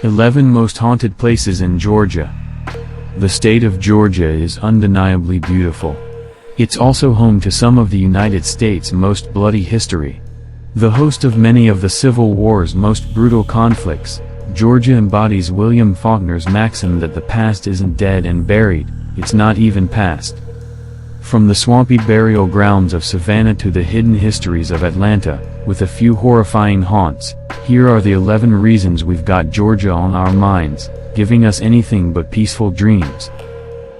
11 Most Haunted Places in Georgia. The state of Georgia is undeniably beautiful. It's also home to some of the United States' most bloody history. The host of many of the Civil War's most brutal conflicts, Georgia embodies William Faulkner's maxim that the past isn't dead and buried, it's not even past. From the swampy burial grounds of Savannah to the hidden histories of Atlanta, with a few horrifying haunts, here are the 11 reasons we've got Georgia on our minds, giving us anything but peaceful dreams.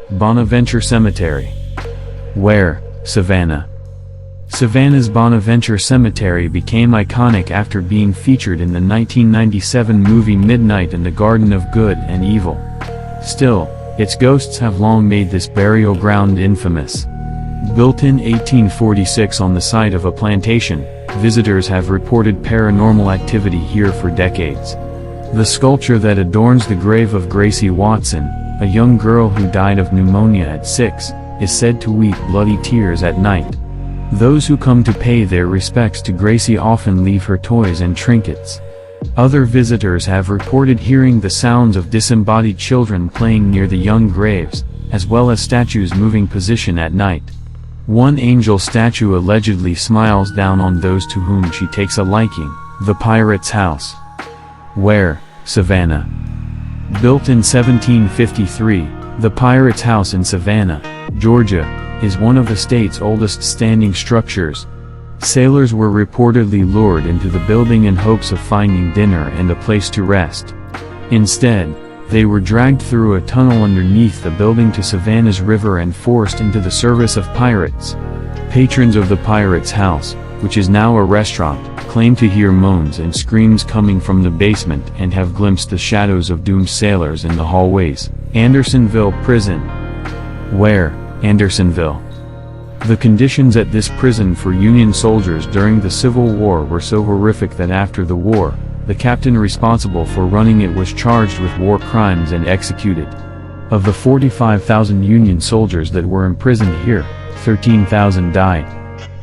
Bonaventure Cemetery. Where? Savannah. Savannah's Bonaventure Cemetery became iconic after being featured in the 1997 movie Midnight in the Garden of Good and Evil. Still, its ghosts have long made this burial ground infamous. Built in 1846 on the site of a plantation, visitors have reported paranormal activity here for decades. The sculpture that adorns the grave of Gracie Watson, a young girl who died of pneumonia at 6, is said to weep bloody tears at night. Those who come to pay their respects to Gracie often leave her toys and trinkets. Other visitors have reported hearing the sounds of disembodied children playing near the young graves, as well as statues moving position at night. One angel statue allegedly smiles down on those to whom she takes a liking. The Pirate's House. Where? Savannah. Built in 1753, the Pirate's House in Savannah, Georgia, is one of the state's oldest standing structures. Sailors were reportedly lured into the building in hopes of finding dinner and a place to rest. Instead, they were dragged through a tunnel underneath the building to Savannah's river and forced into the service of pirates. Patrons of the Pirate's House, which is now a restaurant, claim to hear moans and screams coming from the basement and have glimpsed the shadows of doomed sailors in the hallways. Andersonville Prison. Where? Andersonville. The conditions at this prison for Union soldiers during the Civil War were so horrific that after the war, the captain responsible for running it was charged with war crimes and executed. Of the 45,000 Union soldiers that were imprisoned here, 13,000 died.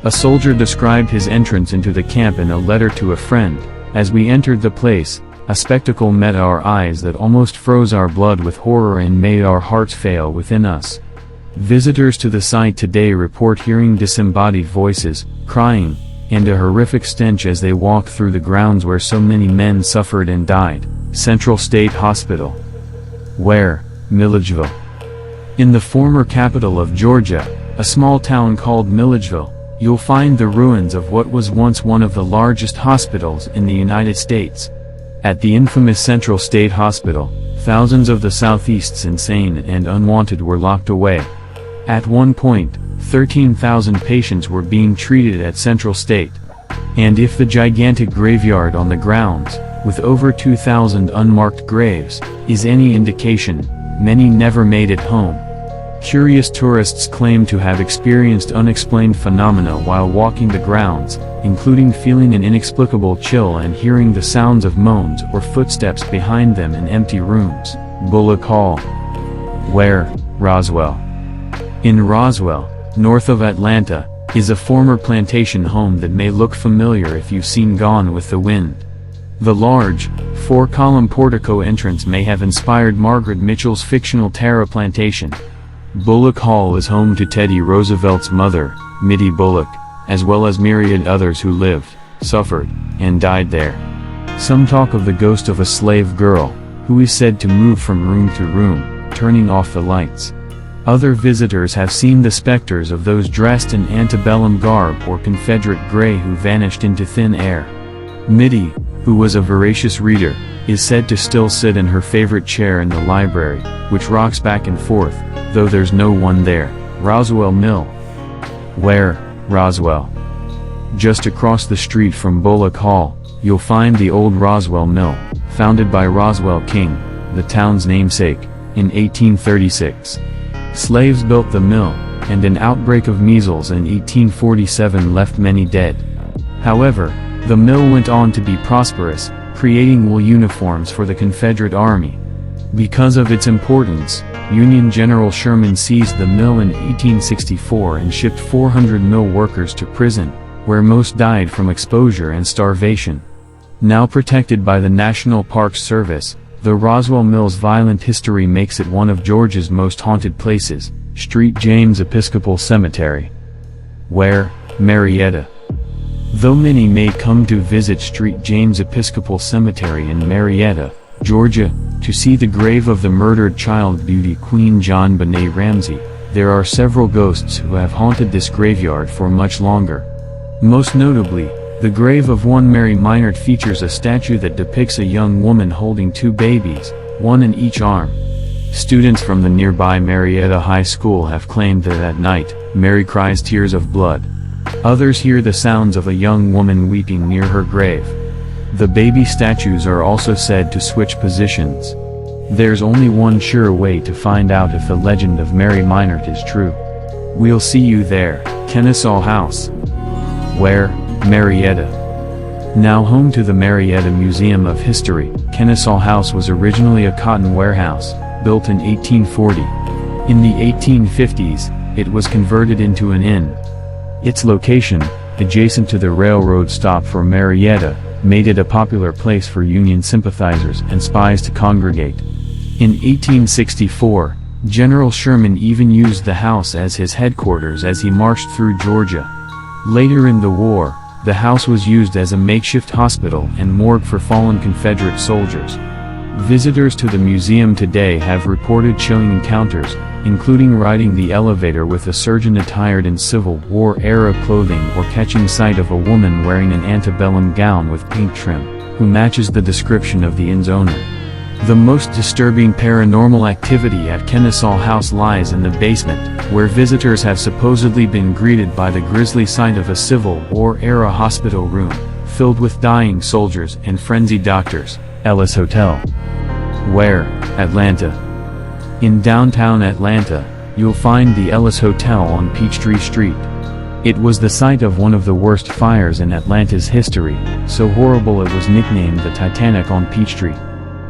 A soldier described his entrance into the camp in a letter to a friend. As we entered the place, a spectacle met our eyes that almost froze our blood with horror and made our hearts fail within us. Visitors to the site today report hearing disembodied voices, crying, and a horrific stench as they walk through the grounds where so many men suffered and died. Central State Hospital. Where? Milledgeville. In the former capital of Georgia, a small town called Milledgeville, you'll find the ruins of what was once one of the largest hospitals in the United States. At the infamous Central State Hospital, thousands of the Southeast's insane and unwanted were locked away. At one point, 13,000 patients were being treated at Central State. And if the gigantic graveyard on the grounds, with over 2,000 unmarked graves, is any indication, many never made it home. Curious tourists claim to have experienced unexplained phenomena while walking the grounds, including feeling an inexplicable chill and hearing the sounds of moans or footsteps behind them in empty rooms. Bullock Hall. Where? Roswell. In Roswell, north of Atlanta, is a former plantation home that may look familiar if you've seen Gone with the Wind. The large, four-column portico entrance may have inspired Margaret Mitchell's fictional Tara Plantation. Bullock Hall is home to Teddy Roosevelt's mother, Mittie Bullock, as well as myriad others who lived, suffered, and died there. Some talk of the ghost of a slave girl, who is said to move from room to room, turning off the lights. Other visitors have seen the specters of those dressed in antebellum garb or Confederate gray who vanished into thin air. Mittie, who was a voracious reader, is said to still sit in her favorite chair in the library, which rocks back and forth, though there's no one there. Roswell Mill. Where? Roswell. Just across the street from Bullock Hall, you'll find the old Roswell Mill, founded by Roswell King, the town's namesake, in 1836. Slaves built the mill, and an outbreak of measles in 1847 left many dead. However, the mill went on to be prosperous, creating wool uniforms for the Confederate Army. Because of its importance, Union General Sherman seized the mill in 1864 and shipped 400 mill workers to prison, where most died from exposure and starvation. Now protected by the National Park Service, the Roswell Mill's violent history makes it one of Georgia's most haunted places. St. James Episcopal Cemetery. Where, Marietta. Though many may come to visit St. James Episcopal Cemetery in Marietta, Georgia, to see the grave of the murdered child beauty Queen JonBenet Ramsey, there are several ghosts who have haunted this graveyard for much longer. Most notably, the grave of one Mary Minard features a statue that depicts a young woman holding two babies, one in each arm. Students from the nearby Marietta High School have claimed that at night, Mary cries tears of blood. Others hear the sounds of a young woman weeping near her grave. The baby statues are also said to switch positions. There's only one sure way to find out if the legend of Mary Minard is true. We'll see you there, Kennesaw House. Where, Marietta. Now home to the Marietta Museum of History, Kennesaw House was originally a cotton warehouse, built in 1840. In the 1850s, it was converted into an inn. Its location, adjacent to the railroad stop for Marietta, made it a popular place for Union sympathizers and spies to congregate. In 1864, General Sherman even used the house as his headquarters as he marched through Georgia. Later in the war, the house was used as a makeshift hospital and morgue for fallen Confederate soldiers. Visitors to the museum today have reported chilling encounters, including riding the elevator with a surgeon attired in Civil War-era clothing or catching sight of a woman wearing an antebellum gown with pink trim, who matches the description of the inn's owner. The most disturbing paranormal activity at Kennesaw House lies in the basement, where visitors have supposedly been greeted by the grisly sight of a Civil War-era hospital room, filled with dying soldiers and frenzied doctors. Ellis Hotel. Where, Atlanta. In downtown Atlanta, you'll find the Ellis Hotel on Peachtree Street. It was the site of one of the worst fires in Atlanta's history, so horrible it was nicknamed the Titanic on Peachtree.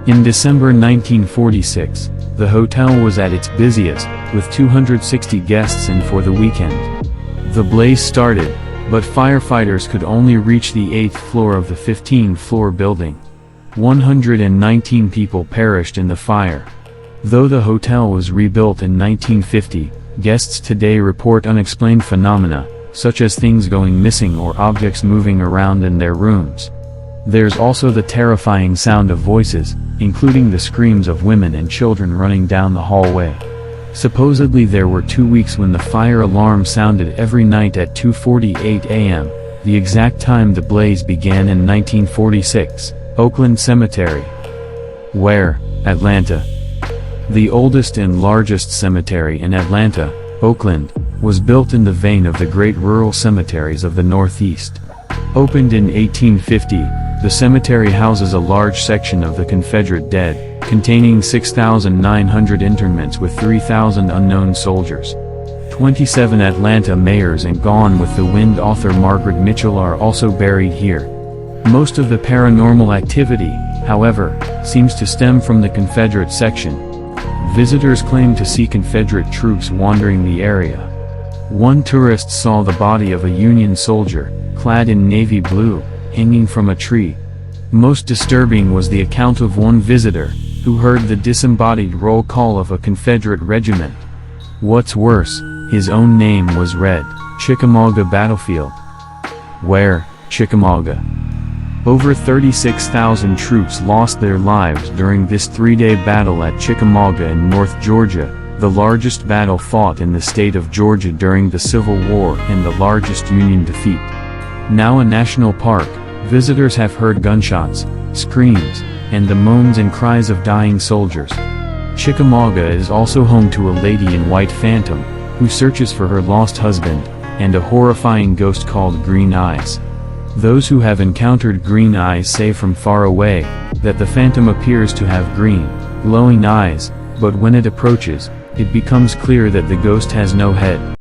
In December 1946, the hotel was at its busiest, with 260 guests in for the weekend. The blaze started, but firefighters could only reach the 8th floor of the 15-floor building. 119 people perished in the fire. Though the hotel was rebuilt in 1950, guests today report unexplained phenomena, such as things going missing or objects moving around in their rooms. There's also the terrifying sound of voices, including the screams of women and children running down the hallway. Supposedly there were 2 weeks when the fire alarm sounded every night at 2:48 a.m., the exact time the blaze began in 1946. Oakland Cemetery. Where, Atlanta. The oldest and largest cemetery in Atlanta, Oakland, was built in the vein of the great rural cemeteries of the Northeast. Opened in 1850, the cemetery houses a large section of the Confederate dead, containing 6,900 interments with 3,000 unknown soldiers. 27 Atlanta mayors and Gone with the Wind author Margaret Mitchell are also buried here. Most of the paranormal activity, however, seems to stem from the Confederate section. Visitors claim to see Confederate troops wandering the area. One tourist saw the body of a Union soldier, clad in navy blue, hanging from a tree. Most disturbing was the account of one visitor, who heard the disembodied roll call of a Confederate regiment. What's worse, his own name was read, Chickamauga Battlefield. Where, Chickamauga. Over 36,000 troops lost their lives during this 3-day battle at Chickamauga in North Georgia, the largest battle fought in the state of Georgia during the Civil War and the largest Union defeat. Now a national park, visitors have heard gunshots, screams, and the moans and cries of dying soldiers. Chickamauga is also home to a lady in white phantom, who searches for her lost husband, and a horrifying ghost called Green Eyes. Those who have encountered Green Eyes say from far away, that the phantom appears to have green, glowing eyes, but when it approaches, it becomes clear that the ghost has no head.